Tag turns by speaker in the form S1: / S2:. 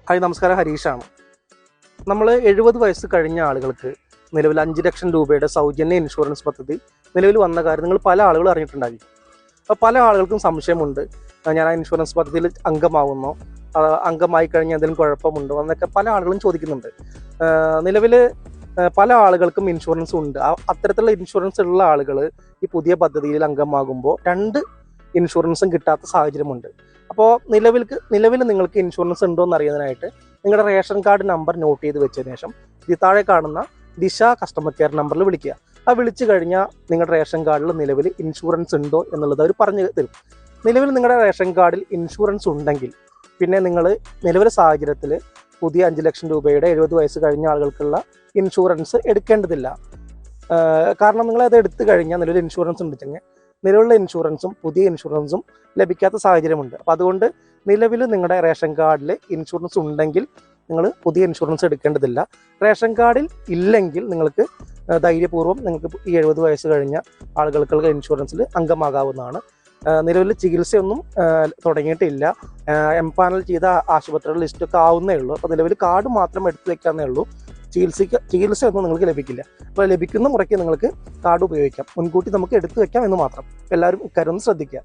S1: Hi നമസ്കാരം, ഹരീഷാണ്. നമ്മൾ 70 വയസ്സ് കഴിഞ്ഞ ആളുകൾക്ക് നിലവിൽ 5 ലക്ഷം രൂപയുടെ സൗജന്യ ഇൻഷുറൻസ് പദ്ധതി നിലവിൽ വന്ന കാര്യം നിങ്ങൾ പല ആളുകളും അറിഞ്ഞിട്ടുണ്ടായിരിക്കും. അപ്പോൾ പല ആളുകൾക്കും സംശയമുണ്ട്, ഞാൻ ആ ഇൻഷുറൻസ് പദ്ധതിയിൽ അംഗമാവുന്നോ, അംഗമായി കഴിഞ്ഞാൽ എന്തെങ്കിലും കുഴപ്പമുണ്ടോ എന്നൊക്കെ പല ആളുകളും ചോദിക്കുന്നുണ്ട്. നിലവിൽ പല ആളുകൾക്കും ഇൻഷുറൻസ് ഉണ്ട്. അത്തരത്തിലുള്ള ഇൻഷുറൻസ് ഉള്ള ആളുകൾ ഈ പുതിയ പദ്ധതിയിൽ അംഗമാകുമ്പോൾ 2 ഇൻഷുറൻസും കിട്ടാത്ത സാഹചര്യമുണ്ട്. അപ്പോൾ നിലവിൽ നിങ്ങൾക്ക് ഇൻഷുറൻസ് ഉണ്ടോ എന്ന് അറിയുന്നതിനായിട്ട് നിങ്ങളുടെ റേഷൻ കാർഡ് നമ്പർ നോട്ട് ചെയ്ത് വെച്ചതിന് ശേഷം ഈ താഴെ കാണുന്ന ദിശ കസ്റ്റമർ കെയർ നമ്പറിൽ വിളിക്കുക. ആ വിളിച്ചു കഴിഞ്ഞാൽ നിങ്ങളുടെ റേഷൻ കാർഡിൽ നിലവിൽ ഇൻഷുറൻസ് ഉണ്ടോ എന്നുള്ളത് അവർ പറഞ്ഞു തരും. നിലവിൽ നിങ്ങളുടെ റേഷൻ കാർഡിൽ ഇൻഷുറൻസ് ഉണ്ടെങ്കിൽ പിന്നെ നിങ്ങൾ നിലവിലെ സാഹചര്യത്തിൽ പുതിയ 5 ലക്ഷം രൂപയുടെ 70 വയസ്സ് കഴിഞ്ഞ ആളുകൾക്കുള്ള ഇൻഷുറൻസ് എടുക്കേണ്ടതില്ല. കാരണം നിങ്ങളത് എടുത്തു കഴിഞ്ഞാൽ നിലവിൽ ഇൻഷുറൻസ് ഉണ്ടെങ്കിൽ നിലവിലുള്ള ഇൻഷുറൻസും പുതിയ ഇൻഷുറൻസും ലഭിക്കാത്ത സാഹചര്യമുണ്ട്. അപ്പോൾ അതുകൊണ്ട് നിലവിൽ നിങ്ങളുടെ റേഷൻ കാർഡിൽ ഇൻഷുറൻസ് ഉണ്ടെങ്കിൽ നിങ്ങൾ പുതിയ ഇൻഷുറൻസ് എടുക്കേണ്ടതില്ല. റേഷൻ കാർഡിൽ ഇല്ലെങ്കിൽ നിങ്ങൾക്ക് ധൈര്യപൂർവ്വം നിങ്ങൾക്ക് ഈ 70 വയസ്സ് കഴിഞ്ഞ ആളുകൾക്കുള്ള ഇൻഷുറൻസിൽ അംഗമാകാവുന്നതാണ്. നിലവിൽ ചികിത്സയൊന്നും തുടങ്ങിയിട്ടില്ല. എംപാനൽ ചെയ്ത ആശുപത്രികളുടെ ലിസ്റ്റൊക്കെ ആവുന്നേ ഉള്ളൂ. അപ്പോൾ നിലവിൽ കാർഡ് മാത്രം എടുത്തു വെക്കാന്നേ ഉള്ളൂ. ചികിത്സയൊന്നും നിങ്ങൾക്ക് ലഭിക്കില്ല. അപ്പോൾ ലഭിക്കുന്ന മുറയ്ക്ക് നിങ്ങൾക്ക് കാർഡ് ഉപയോഗിക്കാം. മുൻകൂട്ടി നമുക്ക് എടുത്തു വെക്കാം എന്ന് മാത്രം. എല്ലാവരും ഇക്കാര്യം ഒന്ന് ശ്രദ്ധിക്കുക.